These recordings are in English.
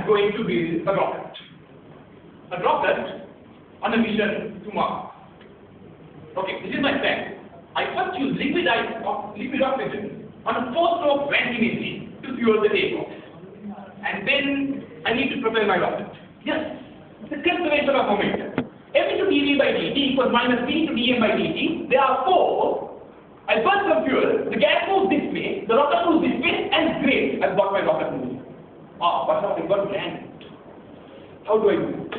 going to build a rocket. A rocket on a mission to Mars. Okay, this is my plan. I first use liquid oxygen on a 4-stroke venting engine to fuel the takeoff. And then I need to propel my rocket. Yes, the conservation of momentum. M into dv by dt equals minus v into dm by dt. Therefore, I burn some fuel, the gas moves this way, the rocket moves this way, and great, I've got my rocket moving. Ah, but now I've got to land it. How do I do it?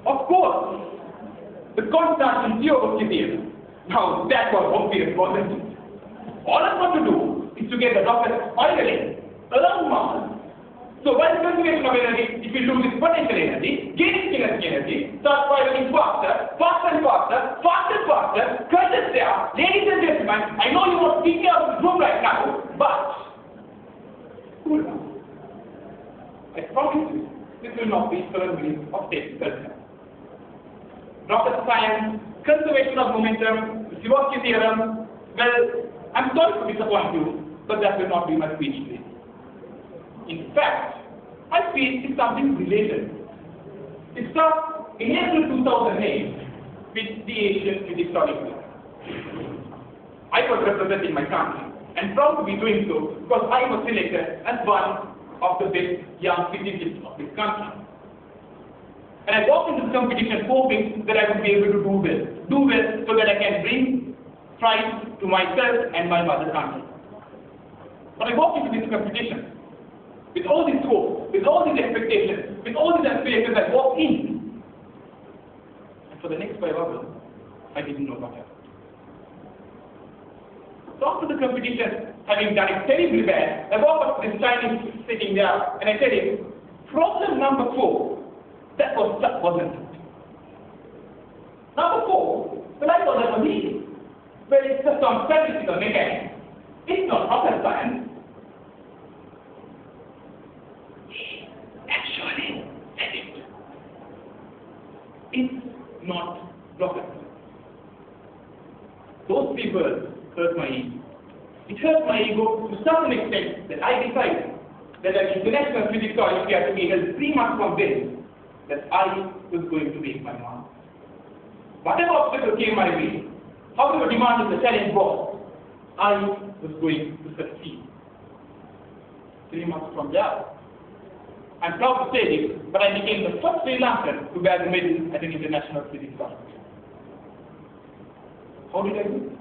Of course, the constant theorem. Now, that was obvious, wasn't it? All I've got to do is to get the rocket spiraling around Mars. So, while conservation of energy, it will lose its potential energy, gain its kinetic energy, start spiraling faster, faster and faster, faster and faster. Curtis there, ladies and gentlemen, I know you won't speak out of the room right now, but cool down. I promise you, this will not be 7 minutes of technical. Rocket science, conservation of momentum, the Swarovski theorem. Well, I'm sorry to disappoint you, but that will not be my speech today. In fact, my speech is something related. It starts in April 2008 with the Asian Physics Olympiad. I was representing my country and proud to be doing so because I was selected as one of the best young physicists of this country. And I walked into the competition hoping that I would be able to do well so that I can bring pride to myself and my mother country. But I walked into this competition with all this hope, with all these expectations, with all these aspirations. I walked in. And for the next 5 hours, I didn't know what happened. So after the competition, having done it terribly bad, I walked up to this Chinese sitting there and I said him, problem number 4. That wasn't it. Number 4, well, I thought that was easy. Well, it's just some statistical mechanics. It's not rocket science. Actually, said it. It's not rocket science. Those 3 words hurt my ego. It hurt my ego to such an extent that I decided that an International Physics Olympiad to be held 3 months from then, that I was going to make my mark. Whatever obstacle came my way, however demanding the challenge was, I was going to succeed. 3 months from there, I'm proud to say this, but I became the first Sri Lankan to wear the medal at an International Physics Olympiad. How did I do it?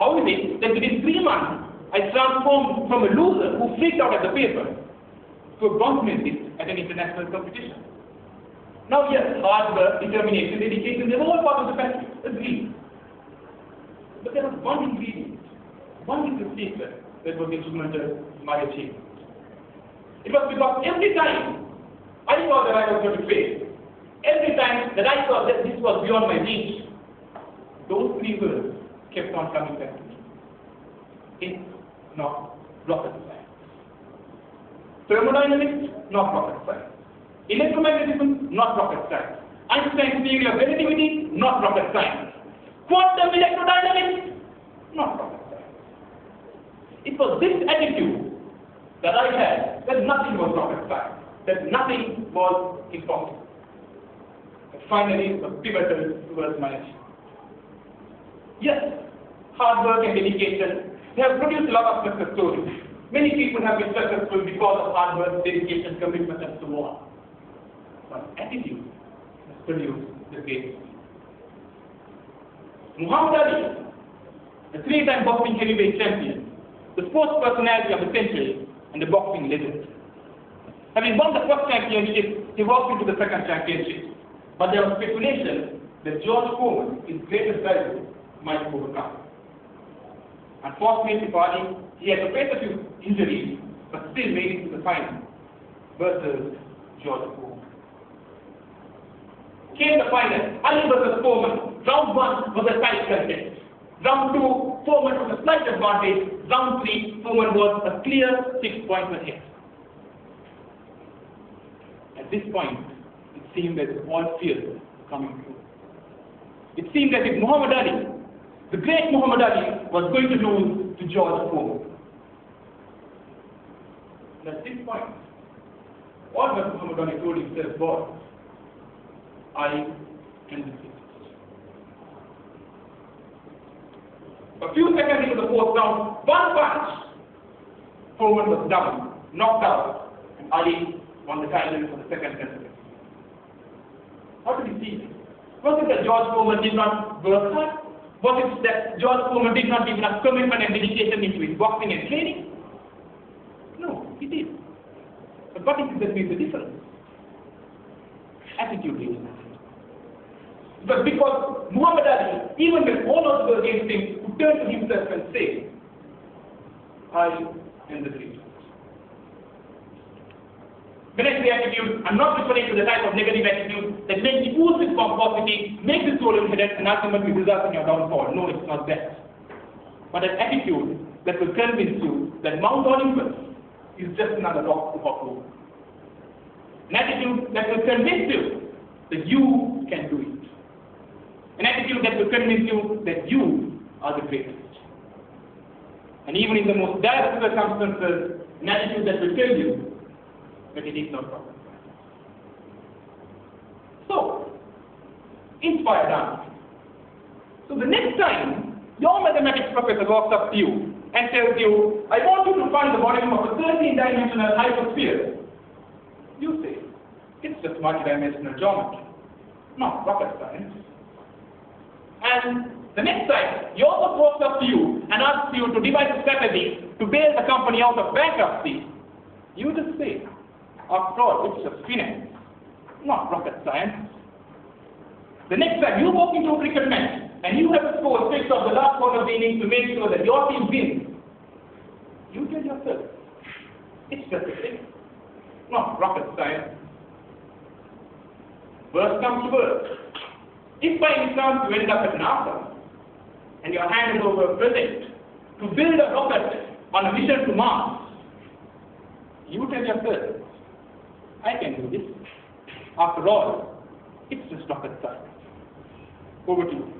How is it that within 3 months, I transformed from a loser who freaked out at the paper to a bronze medalist at an international competition? Now, yes, hard work, determination, dedication, they're all part of the package, agreed. But there was one ingredient, one little secret that was instrumental in my achievement. It was because every time I thought that I was going to fail, every time that I thought that this was beyond my reach, those 3 words kept on coming back to me. It's not rocket science. Thermodynamics, not rocket science. Electromagnetism, not rocket science. Einstein's theory of relativity, not rocket science. Quantum electrodynamics, not rocket science. It was this attitude that I had that nothing was rocket science, that nothing was impossible. But finally, it was pivotal towards my achievement. Yes, hard work and dedication, they have produced a lot of success stories. Many people have been successful because of hard work, dedication, commitment, and so on. But attitude has produced the greatest. Muhammad Ali, the 3-time boxing heavyweight champion, the sports personality of the century, and the boxing legend. Having won the first championship, he walked into the second championship. But there was speculation that George Foreman, his greatest rival, might overcome. Unfortunately for Ali, he had to face a few injuries, but still made it to the final versus George Foreman. Came the final, Ali versus Foreman. Round 1 was a tight contest. Round 2, Foreman was a slight advantage. Round 3, Foreman was a clear 6 points ahead. At this point, it seemed as if all fears were coming true. It seemed as if Muhammad Ali, the great Muhammad Ali, was going to lose to George Foreman. And at this point, what was Muhammad when he told himself was, I am the greatest. A few seconds into the fourth round, one punch, Foreman was down, knocked out, and Ali won the title for the second consecutive. How did he see it? Was it that George Foreman did not work hard? Was it that George Foreman did not give enough commitment and dedication into his boxing and training? No, he did. But what is it that made the difference? Attitude, ladies and gentlemen. But because Muhammad Ali, even when all odds were against him, would turn to himself and say, I am the greatest. When I say attitude, I'm not referring to the type of negative attitude that makes you ooze with pomposity, makes you swollen-headed, and ultimately results in your downfall. No, it's not that. But an attitude that will convince you that Mount Olympus is just another rock to hop over. An attitude that will convince you that you can do it. An attitude that will convince you that you are the greatest. And even in the most dire circumstances, an attitude that will tell you that it is not problem. So, inspire dance. So the next time your mathematics professor walks up to you and tells you, I want you to find the volume of a 13-dimensional hypersphere, you say, it's just multidimensional geometry, not rocket science. And the next time your boss walks up to you and asks you to devise a strategy to bail the company out of bankruptcy, you just say, after all, it's just finance, not rocket science. The next time you walk into a cricket match and you have to score 6 of the last quarter of the innings to make sure that your team wins, you tell yourself, it's just a thing, not rocket science. Worst comes to worst. If by any chance you end up at NASA and you're handed over a project to build a rocket on a mission to Mars, you tell yourself, I can do this. After all, it's just rocket science. Over to you.